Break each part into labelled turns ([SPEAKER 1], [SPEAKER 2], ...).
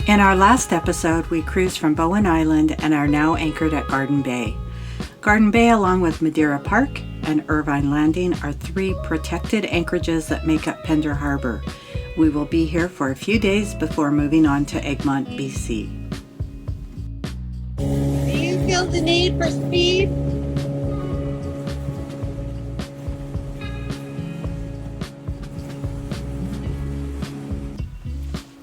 [SPEAKER 1] In our last episode, we cruised from Bowen Island and are now anchored at Garden Bay. Garden Bay, along with Madeira Park and Irvine Landing, are three protected anchorages that make up Pender Harbor. We will be here for a few days before moving on to Egmont, BC.
[SPEAKER 2] Do you feel the need for speed?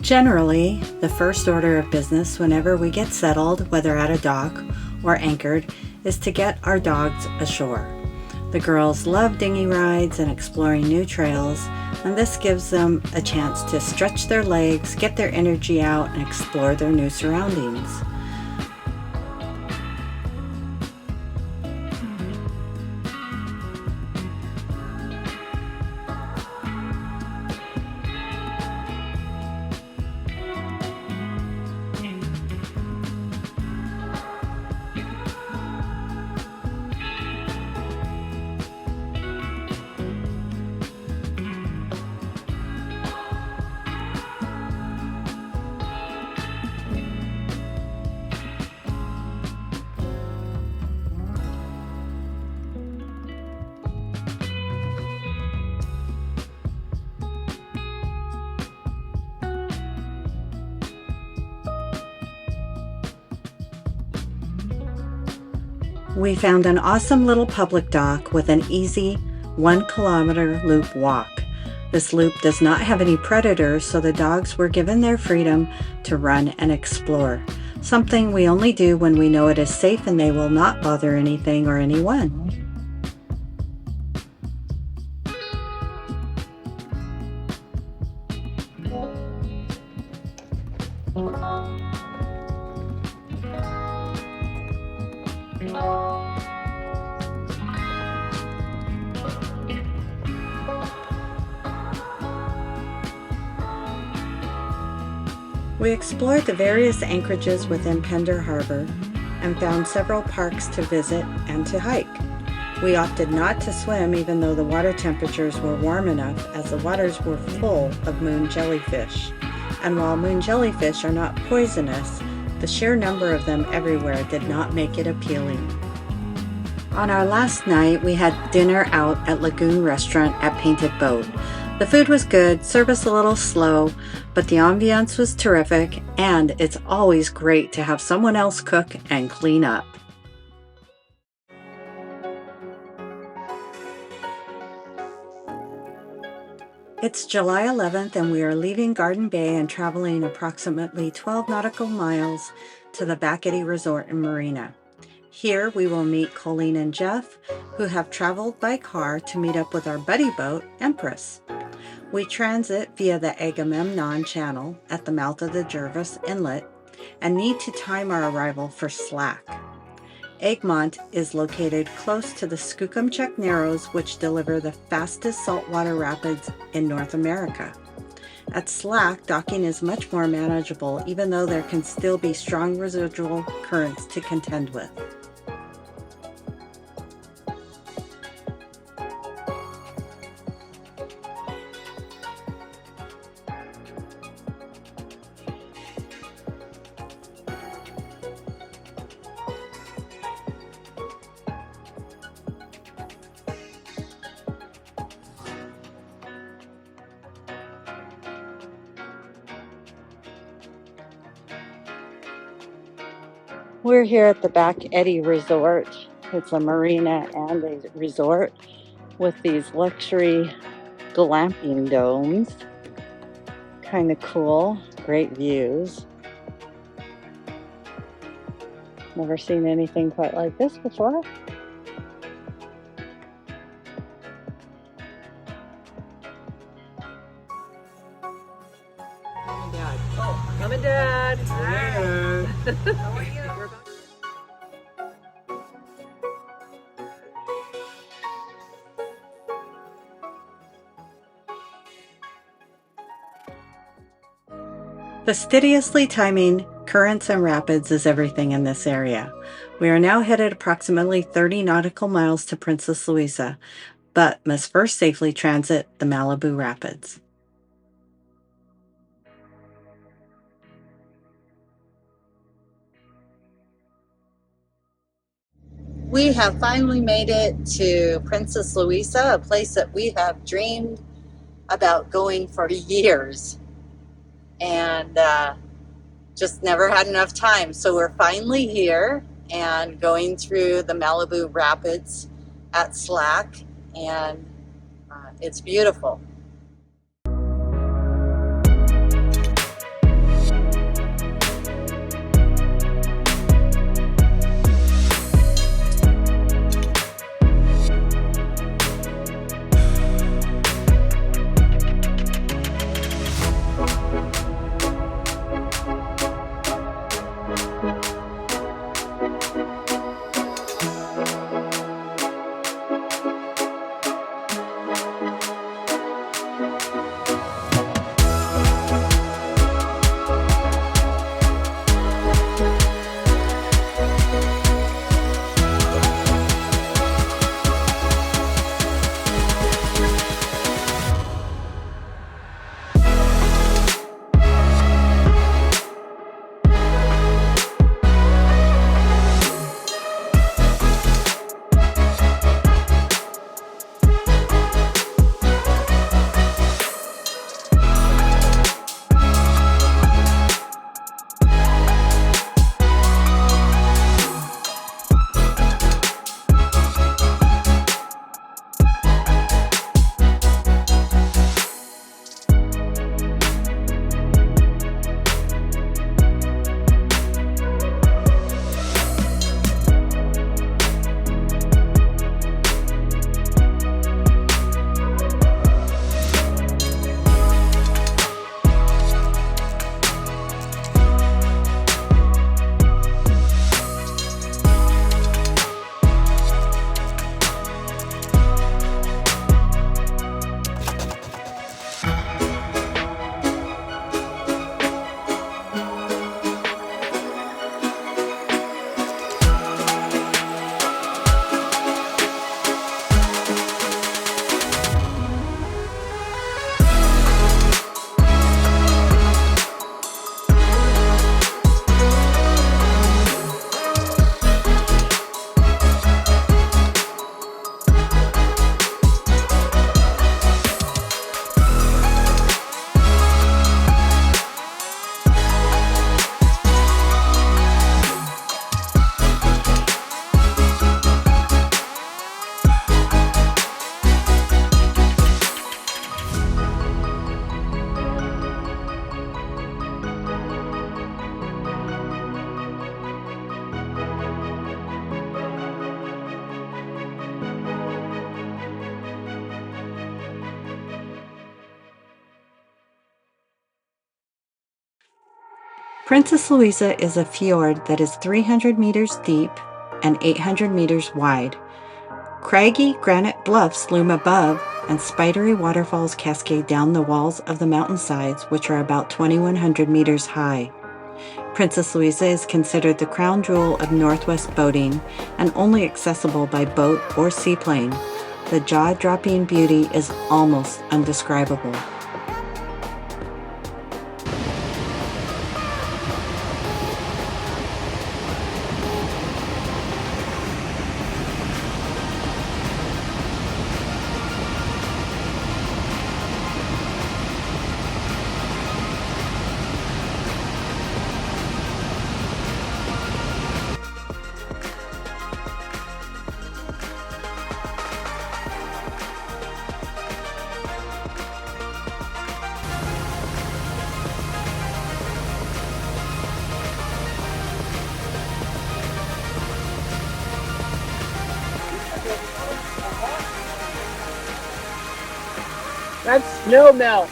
[SPEAKER 1] Generally, the first order of business whenever we get settled, whether at a dock or anchored, is to get our dogs ashore. The girls love dinghy rides and exploring new trails, and this gives them a chance to stretch their legs, get their energy out, and explore their new surroundings. We found an awesome little public dock with an easy 1 kilometer loop walk. This loop does not have any predators, so the dogs were given their freedom to run and explore. Something we only do when we know it is safe and they will not bother anything or anyone. We explored the various anchorages within Pender Harbor and found several parks to visit and to hike. We opted not to swim even though the water temperatures were warm enough, as the waters were full of moon jellyfish. And while moon jellyfish are not poisonous, the sheer number of them everywhere did not make it appealing. On our last night, we had dinner out at Lagoon Restaurant at Painted Boat. The food was good, service a little slow, but the ambiance was terrific, and it's always great to have someone else cook and clean up. It's July 11th and we are leaving Garden Bay and traveling approximately 12 nautical miles to the Back Eddy Resort and Marina. Here we will meet Colleen and Jeff, who have traveled by car to meet up with our buddy boat, Empress. We transit via the Agamemnon Channel at the mouth of the Jervis Inlet and need to time our arrival for slack. Egmont is located close to the Skookumchuck Narrows, which deliver the fastest saltwater rapids in North America. At slack, docking is much more manageable, even though there can still be strong residual currents to contend with. We're here at the Back Eddy Resort. It's a marina and a resort with these luxury glamping domes. Kind of cool, great views. Never seen anything quite like this before.
[SPEAKER 3] Mom and Dad. Hi. How are you?
[SPEAKER 1] Fastidiously timing currents and rapids is everything in this area. We are now headed approximately 30 nautical miles to Princess Louisa, but must first safely transit the Malibu Rapids. We have finally made it to Princess Louisa, a place that we have dreamed about going for years and just never had enough time. So we're finally here and going through the Malibu Rapids at Slack, and it's beautiful. Princess Louisa is a fjord that is 300 meters deep and 800 meters wide. Craggy granite bluffs loom above, and spidery waterfalls cascade down the walls of the mountainsides, which are about 2,100 meters high. Princess Louisa is considered the crown jewel of Northwest boating and only accessible by boat or seaplane. The jaw-dropping beauty is almost undescribable.
[SPEAKER 3] That's snow melt.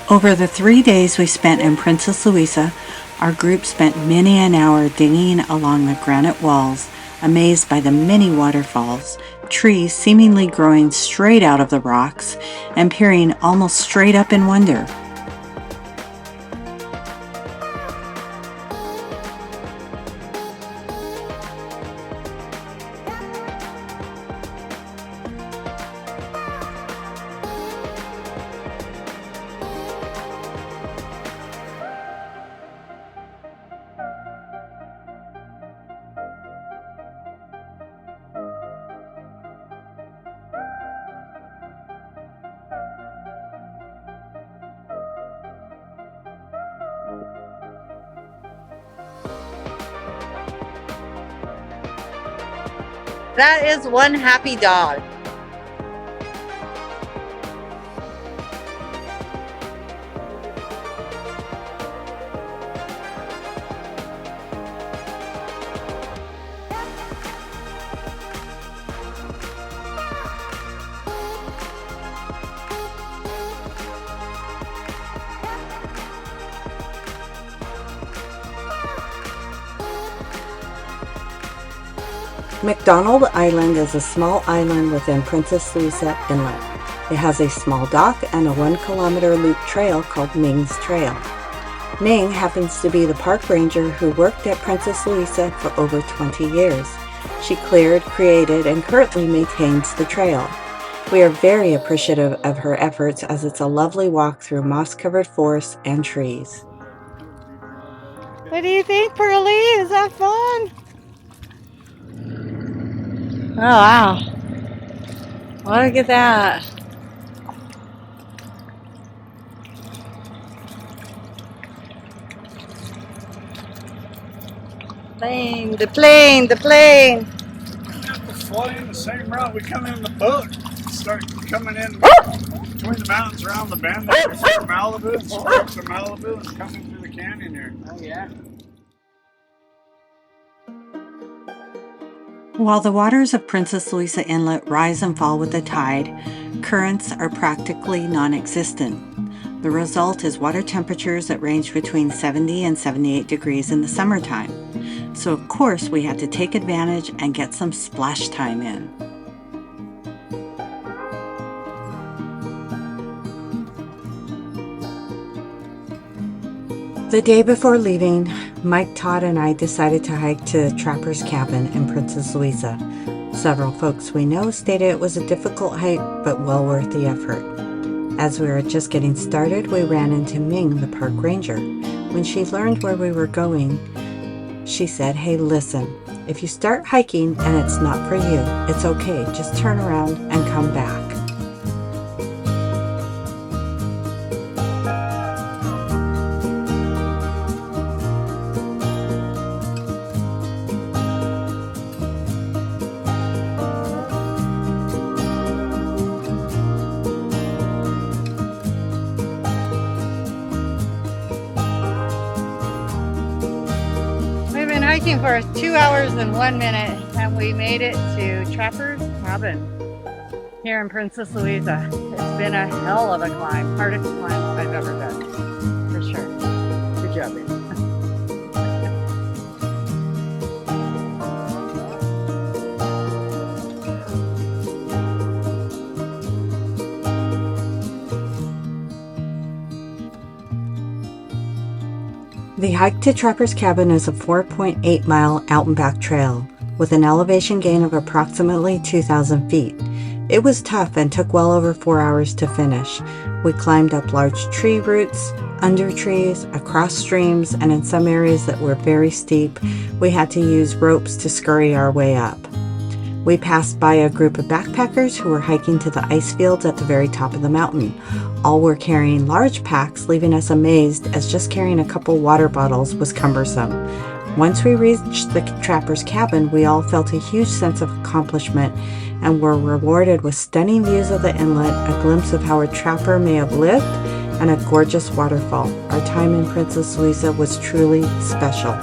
[SPEAKER 1] Over the 3 days we spent in Princess Louisa, our group spent many an hour digging along the granite walls, amazed by the many waterfalls, trees seemingly growing straight out of the rocks, and peering almost straight up in wonder.
[SPEAKER 2] That is one happy dog.
[SPEAKER 1] McDonald Island is a small island within Princess Louisa Inlet. It has a small dock and a 1-kilometer loop trail called Ming's Trail. Ming happens to be the park ranger who worked at Princess Louisa for over 20 years. She cleared, created, and currently maintains the trail. We are very appreciative of her efforts as it's a lovely walk through moss-covered forests and trees.
[SPEAKER 2] What do you think, Pearlie? Is that fun? Oh, wow. Look at that. Plane, the plane, the plane.
[SPEAKER 4] Fly in the same route we come in the boat. Start coming in between the mountains around the bend there before Malibu, and straight up to Malibu and coming through the canyon here.
[SPEAKER 3] Oh, yeah.
[SPEAKER 1] While the waters of Princess Louisa Inlet rise and fall with the tide, currents are practically non-existent. The result is water temperatures that range between 70 and 78 degrees in the summertime. So of course we had to take advantage and get some splash time in. The day before leaving, Mike, Todd, and I decided to hike to Trapper's Cabin in Princess Louisa. Several folks we know stated it was a difficult hike, but well worth the effort. As we were just getting started, we ran into Ming, the park ranger. When she learned where we were going, she said, "Hey, listen, if you start hiking and it's not for you, it's okay. Just turn around and come back."
[SPEAKER 2] We've been hiking for 2 hours and 1 minute, and we made it to Trapper's Cabin here in Princess Louisa. It's been a hell of a climb, hardest climb I've ever done, for sure. Good job, babe.
[SPEAKER 1] The hike to Trapper's Cabin is a 4.8-mile out and back trail with an elevation gain of approximately 2,000 feet. It was tough and took well over 4 hours to finish. We climbed up large tree roots, under trees, across streams, and in some areas that were very steep, we had to use ropes to scurry our way up. We passed by a group of backpackers who were hiking to the ice fields at the very top of the mountain. All were carrying large packs, leaving us amazed as just carrying a couple water bottles was cumbersome. Once we reached the Trapper's Cabin, we all felt a huge sense of accomplishment and were rewarded with stunning views of the inlet, a glimpse of how a trapper may have lived, and a gorgeous waterfall. Our time in Princess Louisa was truly special.